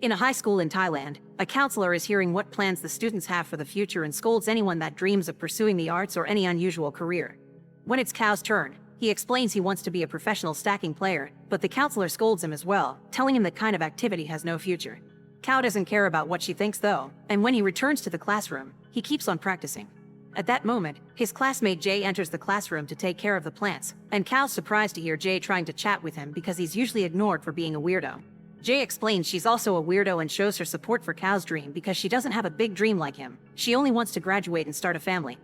In a high school in Thailand, a counselor is hearing what plans the students have for the future and scolds anyone that dreams of pursuing the arts or any unusual career. When it's Cao's turn, he explains he wants to be a professional stacking player, but the counselor scolds him as well, telling him that kind of activity has no future. Cao doesn't care about what she thinks though, and when he returns to the classroom, he keeps on practicing. At that moment, his classmate Jay enters the classroom to take care of the plants, and Cao's surprised to hear Jay trying to chat with him because he's usually ignored for being a weirdo. Jay explains she's also a weirdo and shows her support for Cao's dream because she doesn't have a big dream like him. She only wants to graduate and start a family.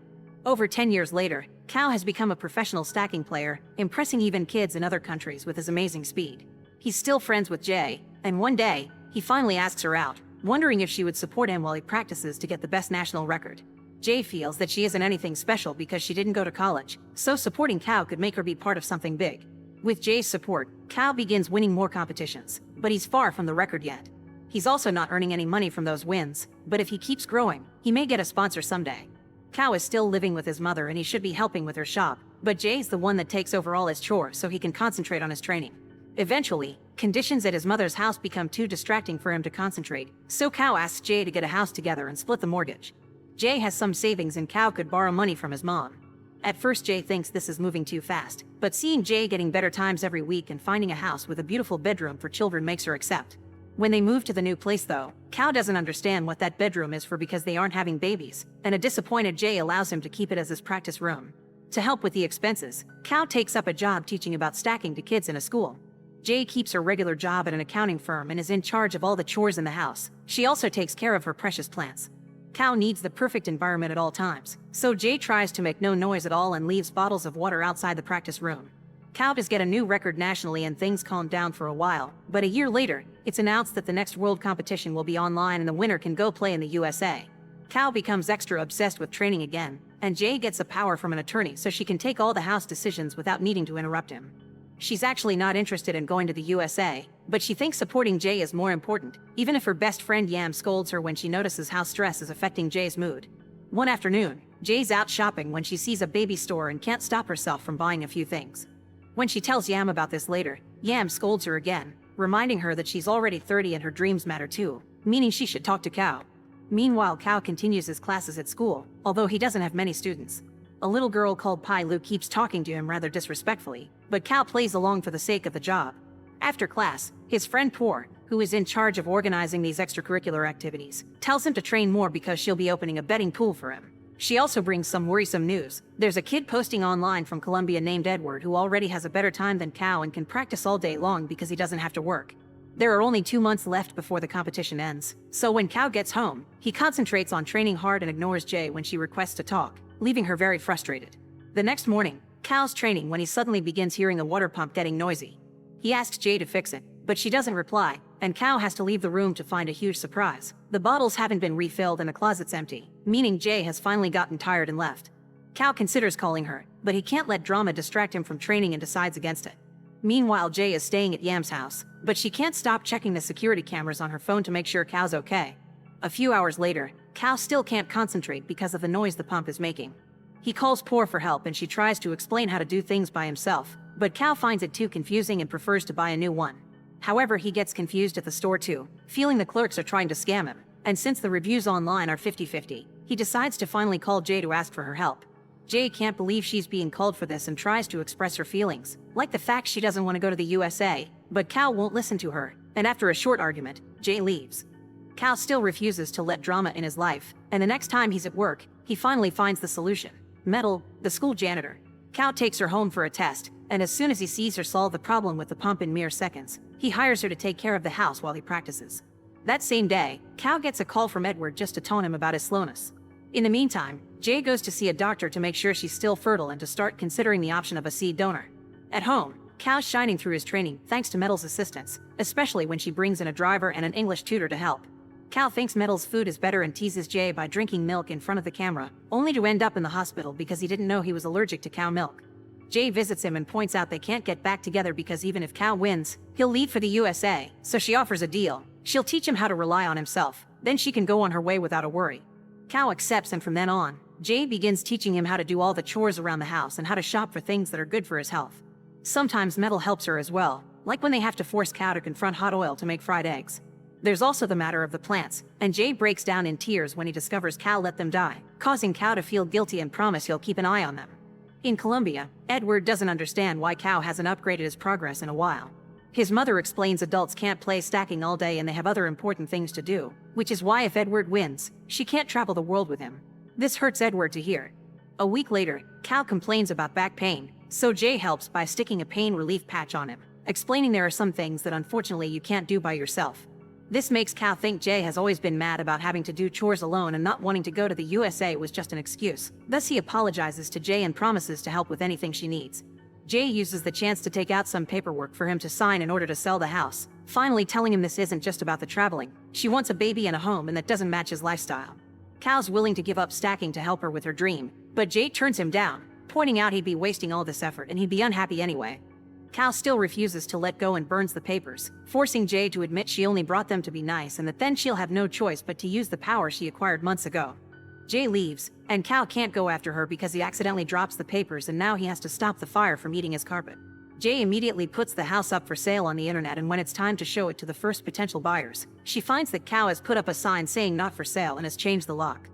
Over 10 years later, Cao has become a professional stacking player, impressing even kids in other countries with his amazing speed. He's still friends with Jay, and one day, he finally asks her out, wondering if she would support him while he practices to get the best national record. Jay feels that she isn't anything special because she didn't go to college, so supporting Cao could make her be part of something big. With Jay's support, Cao begins winning more competitions, but he's far from the record yet. He's also not earning any money from those wins, but if he keeps growing, he may get a sponsor someday. Cao is still living with his mother and he should be helping with her shop, but Jay's the one that takes over all his chores so he can concentrate on his training. Eventually, conditions at his mother's house become too distracting for him to concentrate, so Cao asks Jay to get a house together and split the mortgage. Jay has some savings and Cao could borrow money from his mom. At first Jay thinks this is moving too fast, but seeing Jay getting better times every week and finding a house with a beautiful bedroom for children makes her accept. When they move to the new place though, Cao doesn't understand what that bedroom is for because they aren't having babies, and a disappointed Jay allows him to keep it as his practice room. To help with the expenses, Cao takes up a job teaching about stacking to kids in a school. Jay keeps her regular job at an accounting firm and is in charge of all the chores in the house. She also takes care of her precious plants. Cao needs the perfect environment at all times, so Jay tries to make no noise at all and leaves bottles of water outside the practice room. Cao does get a new record nationally and things calm down for a while, but a year later, it's announced that the next world competition will be online and the winner can go play in the USA. Cao becomes extra obsessed with training again, and Jay gets a power from an attorney so she can take all the house decisions without needing to interrupt him. She's actually not interested in going to the USA, but she thinks supporting Jay is more important, even if her best friend Yam scolds her when she notices how stress is affecting Jay's mood. One afternoon, Jay's out shopping when she sees a baby store and can't stop herself from buying a few things. When she tells Yam about this later, Yam scolds her again, reminding her that she's already 30 and her dreams matter too, meaning she should talk to Cao. Meanwhile, Cao continues his classes at school, although he doesn't have many students. A little girl called Pai Lu keeps talking to him rather disrespectfully, but Cao plays along for the sake of the job. After class, his friend Por, who is in charge of organizing these extracurricular activities, tells him to train more because she'll be opening a betting pool for him. She also brings some worrisome news. There's a kid posting online from Colombia named Edward who already has a better time than Cao and can practice all day long because he doesn't have to work. There are only 2 months left before the competition ends, so when Cao gets home, he concentrates on training hard and ignores Jay when she requests to talk, leaving her very frustrated. The next morning, Cao's training when he suddenly begins hearing the water pump getting noisy. He asks Jay to fix it, but she doesn't reply, and Cao has to leave the room to find a huge surprise. The bottles haven't been refilled and the closet's empty, meaning Jay has finally gotten tired and left. Cao considers calling her, but he can't let drama distract him from training and decides against it. Meanwhile, Jay is staying at Yam's house, but she can't stop checking the security cameras on her phone to make sure Cao's okay. A few hours later, Cao still can't concentrate because of the noise the pump is making. He calls Por for help and she tries to explain how to do things by himself, but Cao finds it too confusing and prefers to buy a new one. However, he gets confused at the store too, feeling the clerks are trying to scam him, and since the reviews online are 50-50, he decides to finally call Jay to ask for her help. Jay can't believe she's being called for this and tries to express her feelings, like the fact she doesn't want to go to the USA, but Cao won't listen to her, and after a short argument, Jay leaves. Cao still refuses to let drama in his life, and the next time he's at work, he finally finds the solution. Metal, the school janitor. Cao takes her home for a test, and as soon as he sees her solve the problem with the pump in mere seconds, he hires her to take care of the house while he practices. That same day, Cao gets a call from Edward just to taunt him about his slowness. In the meantime, Jay goes to see a doctor to make sure she's still fertile and to start considering the option of a seed donor. At home, Cao's shining through his training thanks to Metal's assistance, especially when she brings in a driver and an English tutor to help. Cao thinks Metal's food is better and teases Jay by drinking milk in front of the camera, only to end up in the hospital because he didn't know he was allergic to cow milk. Jay visits him and points out they can't get back together because even if Cao wins, he'll leave for the USA, so she offers a deal. She'll teach him how to rely on himself, then she can go on her way without a worry. Cao accepts, and from then on, Jay begins teaching him how to do all the chores around the house and how to shop for things that are good for his health. Sometimes Metal helps her as well, like when they have to force Cao to confront hot oil to make fried eggs. There's also the matter of the plants, and Jay breaks down in tears when he discovers Cal let them die, causing Cal to feel guilty and promise he'll keep an eye on them. In Colombia, Edward doesn't understand why Cal hasn't upgraded his progress in a while. His mother explains adults can't play stacking all day and they have other important things to do, which is why if Edward wins, she can't travel the world with him. This hurts Edward to hear. A week later, Cal complains about back pain, so Jay helps by sticking a pain relief patch on him, explaining there are some things that unfortunately you can't do by yourself. This makes Cal think Jay has always been mad about having to do chores alone and not wanting to go to the USA was just an excuse. Thus he apologizes to Jay and promises to help with anything she needs. Jay uses the chance to take out some paperwork for him to sign in order to sell the house, finally telling him this isn't just about the traveling. She wants a baby and a home and that doesn't match his lifestyle. Cal's willing to give up stacking to help her with her dream, but Jay turns him down, pointing out he'd be wasting all this effort and he'd be unhappy anyway. Cal still refuses to let go and burns the papers, forcing Jay to admit she only brought them to be nice and that then she'll have no choice but to use the power she acquired months ago. Jay leaves, and Cal can't go after her because he accidentally drops the papers and now he has to stop the fire from eating his carpet. Jay immediately puts the house up for sale on the internet, and when it's time to show it to the first potential buyers, she finds that Cal has put up a sign saying not for sale and has changed the lock.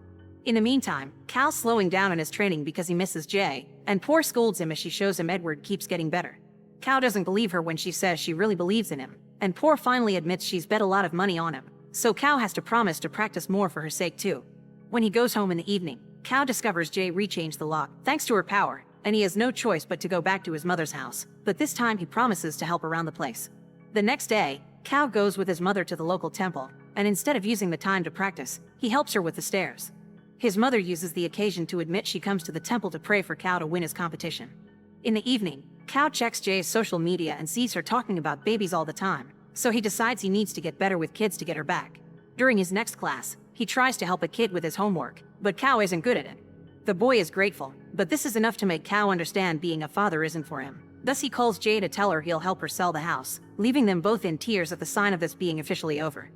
In the meantime, Cal's slowing down in his training because he misses Jay, and Poor scolds him as she shows him Edward keeps getting better. Cal doesn't believe her when she says she really believes in him, and Poor finally admits she's bet a lot of money on him, so Cal has to promise to practice more for her sake too. When he goes home in the evening, Cal discovers Jay rechanged the lock, thanks to her power, and he has no choice but to go back to his mother's house, but this time he promises to help around the place. The next day, Cal goes with his mother to the local temple, and instead of using the time to practice, he helps her with the stairs. His mother uses the occasion to admit she comes to the temple to pray for Cal to win his competition. In the evening, Cal checks Jay's social media and sees her talking about babies all the time, so he decides he needs to get better with kids to get her back. During his next class, he tries to help a kid with his homework, but Cal isn't good at it. The boy is grateful, but this is enough to make Cal understand being a father isn't for him. Thus he calls Jay to tell her he'll help her sell the house, leaving them both in tears at the sign of this being officially over.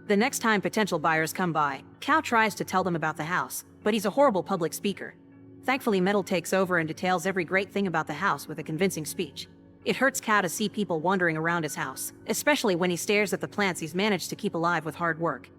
The next time potential buyers come by, Cal tries to tell them about the house, but he's a horrible public speaker. Thankfully, Metal takes over and details every great thing about the house with a convincing speech. It hurts Cal to see people wandering around his house, especially when he stares at the plants he's managed to keep alive with hard work.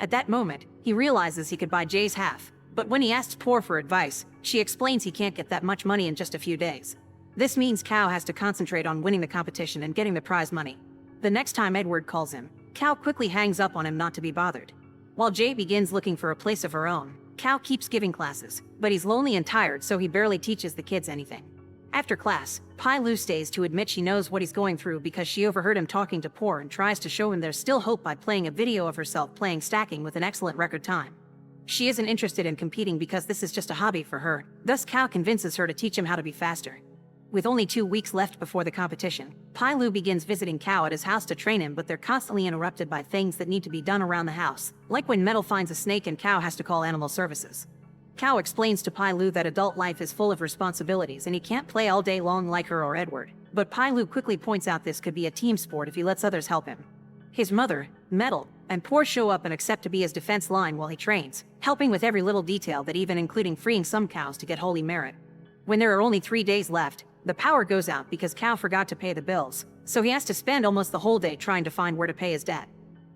At that moment, he realizes he could buy Jay's half, but when he asks Poor for advice, she explains he can't get that much money in just a few days. This means Cal has to concentrate on winning the competition and getting the prize money. The next time Edward calls him, Cal quickly hangs up on him not to be bothered. While Jay begins looking for a place of her own, Cal keeps giving classes, but he's lonely and tired, so he barely teaches the kids anything. After class, Pai Lu stays to admit she knows what he's going through because she overheard him talking to Poor and tries to show him there's still hope by playing a video of herself playing stacking with an excellent record time. She isn't interested in competing because this is just a hobby for her, thus Cal convinces her to teach him how to be faster. With only 2 weeks left before the competition, Pai Lu begins visiting Cal at his house to train him, but they're constantly interrupted by things that need to be done around the house, like when Metal finds a snake and Cal has to call animal services. Cal explains to Pai Lu that adult life is full of responsibilities and he can't play all day long like her or Edward, but Pai Lu quickly points out this could be a team sport if he lets others help him. His mother, Metal, and Poor show up and accept to be his defense line while he trains, helping with every little detail that even including freeing some cows to get holy merit. When there are only 3 days left, the power goes out because Cal forgot to pay the bills, so he has to spend almost the whole day trying to find where to pay his debt.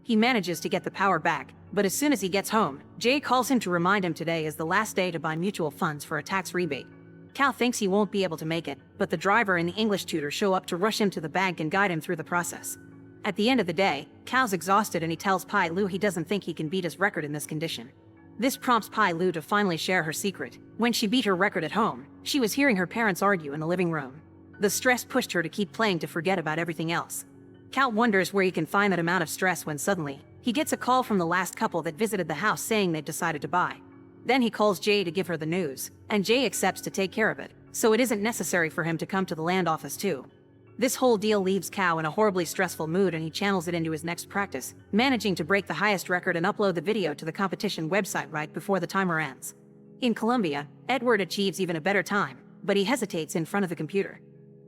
He manages to get the power back, but as soon as he gets home, Jay calls him to remind him today is the last day to buy mutual funds for a tax rebate. Cal thinks he won't be able to make it, but the driver and the English tutor show up to rush him to the bank and guide him through the process. At the end of the day, Cal's exhausted and he tells Pai Lu he doesn't think he can beat his record in this condition. This prompts Pai Lu to finally share her secret. When she beat her record at home, she was hearing her parents argue in the living room. The stress pushed her to keep playing to forget about everything else. Cal wonders where he can find that amount of stress when suddenly, he gets a call from the last couple that visited the house saying they'd decided to buy. Then he calls Jay to give her the news, and Jay accepts to take care of it, so it isn't necessary for him to come to the land office too. This whole deal leaves Cal in a horribly stressful mood and he channels it into his next practice, managing to break the highest record and upload the video to the competition website right before the timer ends. In Colombia, Edward achieves even a better time, but he hesitates in front of the computer.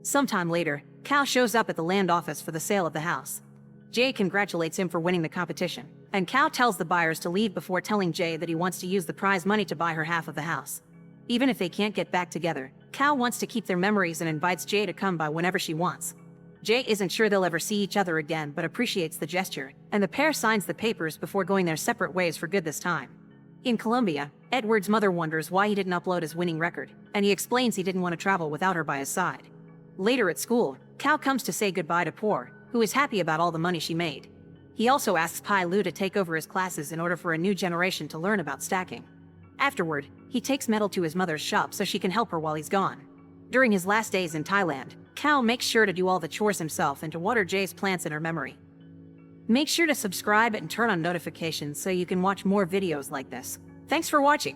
Sometime later, Cal shows up at the land office for the sale of the house. Jay congratulates him for winning the competition, and Cal tells the buyers to leave before telling Jay that he wants to use the prize money to buy her half of the house. Even if they can't get back together, Cal wants to keep their memories and invites Jay to come by whenever she wants. Jay isn't sure they'll ever see each other again but appreciates the gesture, and the pair signs the papers before going their separate ways for good this time. In Colombia, Edward's mother wonders why he didn't upload his winning record, and he explains he didn't want to travel without her by his side. Later at school, Cal comes to say goodbye to Poor, who is happy about all the money she made. He also asks Pai Lu to take over his classes in order for a new generation to learn about stacking. Afterward, he takes Metal to his mother's shop so she can help her while he's gone. During his last days in Thailand, Cal makes sure to do all the chores himself and to water Jay's plants in her memory. Make sure to subscribe and turn on notifications so you can watch more videos like this. Thanks for watching.